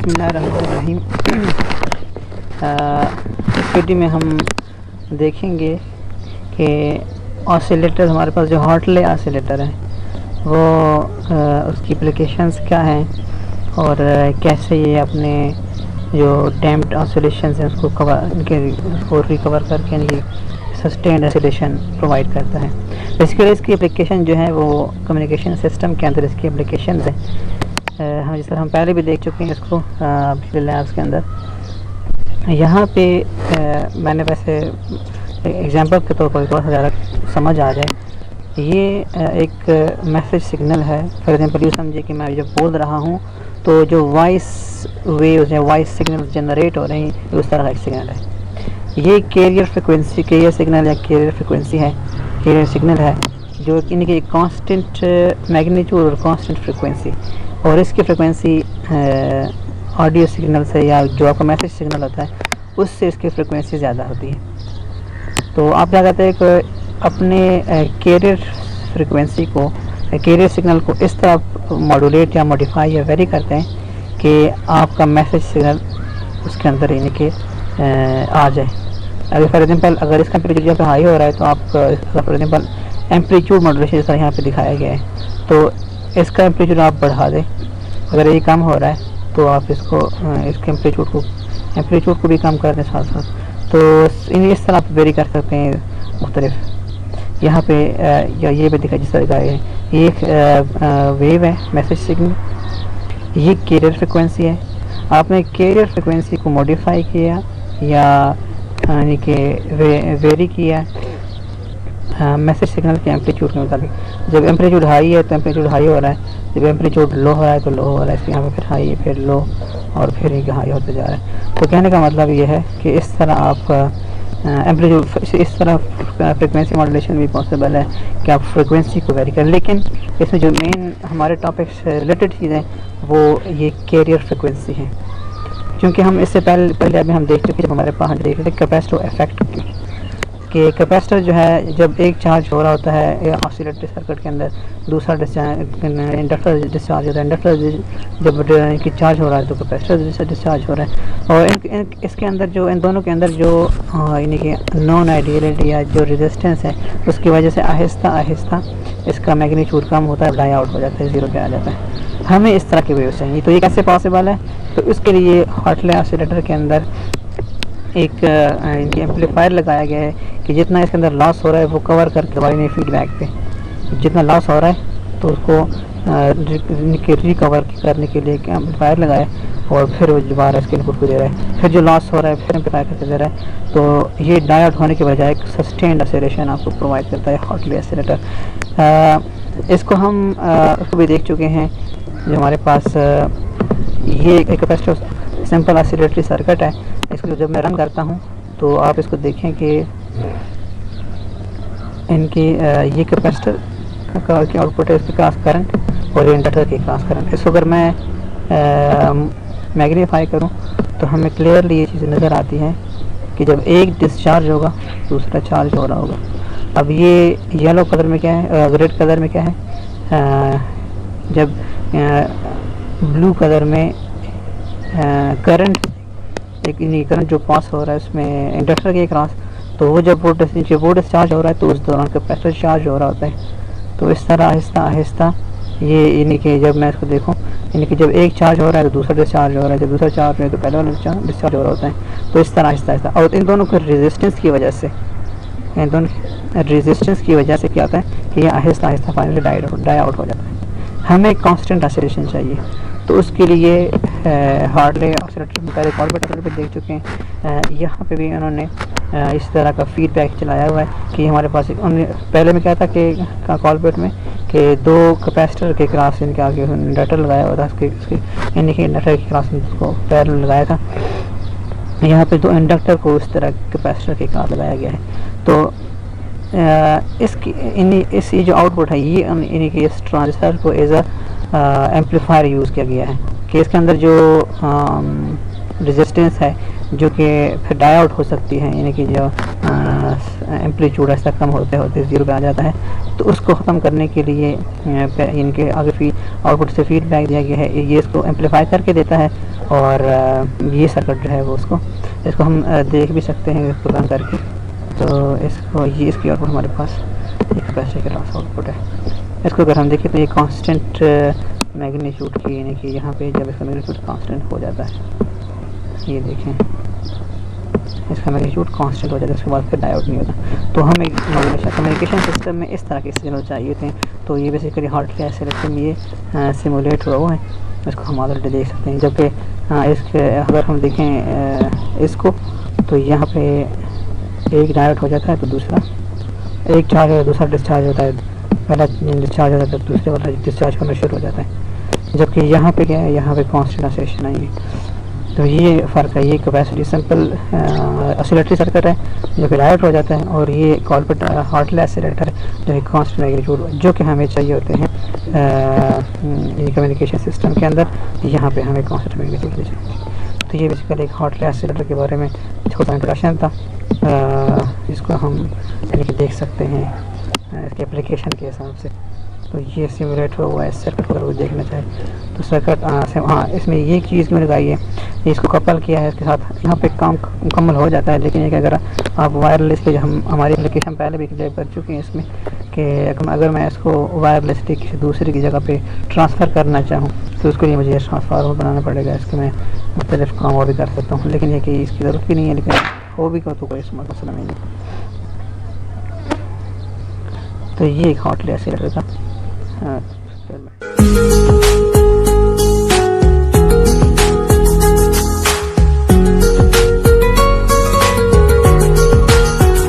बिस्मिल्लाहिर्रहमानिर्रहीम। इस वीडियो में हम देखेंगे कि ऑसिलेटर, हमारे पास जो हार्टले ऑसिलेटर है वो उसकी एप्लीकेशंस क्या हैं और कैसे ये अपने जो डैम्प्ड ऑसिलेशंस हैं उसको रिकवर करके इनकी सस्टेन्ड ऑसिलेशन प्रोवाइड करता है। बेसिकली इसकी एप्लीकेशन जो है वो कम्युनिकेशन सिस्टम के अंदर इसकी एप्लीकेशन है। हम जिस तरह हम पहले भी देख चुके हैं इसको पिछले लैब्स के अंदर। यहाँ पे मैंने वैसे एग्जांपल के तौर पर थोड़ा सा ज़्यादा समझ आ जाए, ये एक मैसेज सिग्नल है। फॉर एग्जांपल यूँ समझिए कि मैं जब बोल रहा हूँ तो जो वॉइस वेव्स या वॉइस सिग्नल जनरेट हो रहे हैं उस तरह का एक सिग्नल है। ये कैरियर फ्रिक्वेंसी, कैरियर सिग्नल या कैरियर फ्रिक्वेंसी है, कैरियर सिग्नल है जो इनकी कांस्टेंट मैग्नीट्यूड और कांस्टेंट फ्रिक्वेंसी, और इसकी फ्रिक्वेंसी ऑडियो सिग्नल से या जो आपका मैसेज सिग्नल होता है उससे इसकी फ्रिक्वेंसी ज़्यादा होती है। तो आप क्या कहते हैं कि अपने कैरियर फ्रिक्वेंसी को, कैरियर सिग्नल को इस तरह मॉड्यूलेट या मॉडिफाई या वेरी करते हैं कि आपका मैसेज सिग्नल उसके अंदर यानी कि आ जाए। अगर फॉर एग्जांपल अगर इसका एम्पलीट्यूड जब हाई हो रहा है तो आप फॉर एग्जांपल एम्पलीट्यूड मॉड्यूलेशन जैसा यहाँ पे दिखाया गया है तो इसका एम्पलीट्यूड आप बढ़ा दें। अगर ये कम हो रहा है तो आप इसको इसके एम्पलीट्यूड को भी कम कर दें साथ साथ। तो इस तरह आप वेरी कर सकते हैं मुख्तलिफ। यहाँ पे या ये भी दिखा जिस तरह का है, ये एक वेव है मैसेज सिग्नल, ये कैरियर फ्रिक्वेंसी है। आपने कैरियर फ्रिक्वेंसी को मॉडिफाई किया या यानी कि वेरी किया मैसेज सिग्नल के एम्पलीट्यूड के मुताबिक। जब एम्पलीट्यूड हाई है तो एम्पलीट्यूड हाई हो रहा है, जब एम्पलीट्यूड लो हो रहा है तो लो हो रहा है। इसके यहाँ पे फिर हाई फिर लो और फिर एक हाई होते जा रहा है। तो कहने का मतलब ये है कि इस तरह आप एम्पलीट्यूड, इस तरह फ्रिक्वेंसी मॉड्यूलेशन भी पॉसिबल है कि आप फ्रिक्वेंसी को वेरी करें। लेकिन इसमें जो मेन हमारे टॉपिक से रिलेटेड चीज़ें वो ये कैरियर फ्रिक्वेंसी है, क्योंकि हम इससे पहले अभी हम देख चुके जब हमारे पास देख रहे थे कैपेसिटर इफेक्ट कि कैपेसिटर जो है जब एक चार्ज हो रहा होता है या ऑसिलेटरी सर्किट के अंदर, दूसरा इंडक्टर डिस्चार्ज होता है। इंडक्टर जब की चार्ज हो रहा है तो कैपेसिटर डिस्चार्ज हो रहा है। और इसके अंदर जो इन दोनों के अंदर जो यानी कि नॉन आइडियलिटी या जो रेजिस्टेंस है उसकी वजह से आहिस्ता आहिस्ता इसका मैग्नीट्यूड कम होता है, डाई आउट हो जाता है, ज़ीरो पे आ जाता है। हमें इस तरह की वेव्स चाहिए। तो ये कैसे पॉसिबल है? तो इसके लिए हार्टले ऑसिलेटर के अंदर एक एम्पलीफायर लगाया गया है कि जितना इसके अंदर लॉस हो रहा है वो कवर करके दोबारा नहीं फीडबैक पे जितना लॉस हो रहा है तो उसको रिकवर करने के लिए एम्पलीफायर लगाए और फिर वो दोबारा इसके इनपुट को दे रहा है। फिर जो लॉस हो रहा है फिर एम्पलीफायर करके दे रहा है। तो ये डाई आउट होने के बजाय एक सस्टेन्ड ऑसिलेशन आपको प्रोवाइड करता है हार्टले ऑसिलेटर। इसको हम उसको भी देख चुके हैं। जो हमारे पास ये एक कैपेसिटर सिंपल ऑसिलेटरी सर्किट है, इसको जब मैं रन करता हूँ तो आप इसको देखें कि इनकी ये कैपेसिटर का आउटपुट है, इसके क्रॉस करंट और इंडक्टर के क्रॉस करंट। इसको अगर मैं मैग्नीफाई करूँ तो हमें क्लियरली ये चीज़ नज़र आती है कि जब एक डिस्चार्ज होगा दूसरा चार्ज हो रहा होगा। अब ये येलो कलर में क्या है, रेड कलर में क्या है, जब ब्लू कलर में करंट, एक करंट जो पास हो रहा है उसमें इंडक्टर के क्रॉस, तो वो जब वो डिस्चार्ज हो रहा है तो उस दौरान कैपेसिटर चार्ज हो रहा होता है। तो इस तरह आहिस्ता आहिस्ता ये यानी कि जब मैं इसको देखूं यानी कि जब एक चार्ज हो रहा है तो दूसरा डिस्चार्ज हो रहा है, जब दूसरा चार्ज हो रहा है तो पहले वाला डिस्चार्ज हो रहा होता है। तो इस तरह आहिस्ता आहिस्ता, और इन दोनों के रेजिस्टेंस की वजह से, इन दोनों रेजिस्टेंस की वजह से क्या होता है कि ये Aahista Aahista finally die out हो जाता है। हमें कांस्टेंट ऑसिलेशन चाहिए, तो उसके लिए हार्टले ऑसिलेटर पहले कॉलबेट पे देख चुके हैं। यहाँ पे भी उन्होंने इस तरह का फीडबैक चलाया हुआ है कि हमारे पास पहले में क्या था कि कॉलबेट में कि दो कैपेसिटर के क्रॉस इनके आगे इंडक्टर लगाया हुआ था, उसके यानी कि इंडक्टर के क्रॉस को पैरेलल लगाया था। यहाँ पे दो इंडक्टर को इस तरह कैपेसिटर के क्रॉस लगाया गया है। तो इस ये जो आउटपुट है ये यानी कि इस ट्रांजिस्टर को एज एम्पलीफायर यूज़ किया गया है कि इसके अंदर जो रेजिस्टेंस है जो कि फिर डाई आउट हो सकती है, यानी कि जो एम्पलीट्यूड ऐसा कम होते होते ज़ीरो पे आ जाता है, तो उसको ख़त्म करने के लिए इनके आगे आउटपुट से फीडबैक दिया गया है। ये इसको एम्पलीफाई करके देता है और ये सर्किट जो है वो इसको हम देख भी सकते हैं इसको रन करके। तो इसको ये इसकी आउटपुट हमारे पास एक कैपेसिटर के पास आउटपुट है। इसको अगर हम देखें तो ये कांस्टेंट मैग्नीट्यूड की, यानी कि यहाँ पे जब इसका मैग्नीट्यूड कांस्टेंट हो जाता है, ये देखें इसका मैग्नीट्यूड कांस्टेंट हो जाता है, उसके बाद फिर डायोड नहीं होता। तो हमें कम्युनिकेशन सिस्टम में इस तरह के सिग्नल चाहिए थे। तो ये बेसिकली हार्टली आसिलेटर में ये सिमुलेट हुआ है, इसको हम ऑलरेडी देख सकते हैं। जबकि इसके अगर हम देखें इसको, तो यहाँ पे एक डायोड हो जाता है तो दूसरा एक चार्ज होता है, दूसरा डिस्चार्ज होता है, पहला डिस्चार्ज होता है तो दूसरे वाला डिस्चार्ज होना शुरू हो जाता है। जबकि यहाँ पे क्या है, यहाँ पे कांस्टेंट ऑसिलेशन आई है। तो ये फ़र्क है, ये कैपेसिटी सिंपल ऑसिलेटरी सर्किट है जो कि डायोड हो जाता है, और ये कॉलपिट हार्टली ऑसिलेटर है जो कि कांस्टेंट मैग्नीट्यूड जो कि हमें चाहिए होते हैं ये कम्युनिकेशन सिस्टम के अंदर। यहाँ पे हमें कांस्टेंट मैग्नीट्यूड चाहिए। तो ये बेसिकली एक हार्टली ऑसिलेटर के बारे में छोटा इंट्रोडक्शन था, जिसको हम यानी कि देख सकते हैं इसके एप्लीकेशन के हिसाब से। तो ये सिमुलेट हुआ है सर्किट, अगर वो देखना चाहे तो सर्किट हाँ, इसमें ये चीज़ मैंने लगाई है, इसको कपल किया है इसके साथ, यहाँ पे काम मुकम्मल हो जाता है। लेकिन एक अगर आप वायरलेस के, हम हमारी एप्लीकेशन पहले भी क्लियर कर चुके हैं इसमें, कि अगर मैं इसको वायरलेसली किसी दूसरे की जगह पे ट्रांसफ़र करना चाहूँ तो उसके लिए मुझे ट्रांसफार्मर बनाना पड़ेगा। इसके मैं मुख्तलिफ काम और भी कर सकता हूँ, लेकिन ये कि इसकी ज़रूरत भी नहीं है, लेकिन हो भी तो कोई इसमें मसला नहीं है। तो ये एक हार्टली ऑसिलेटर था।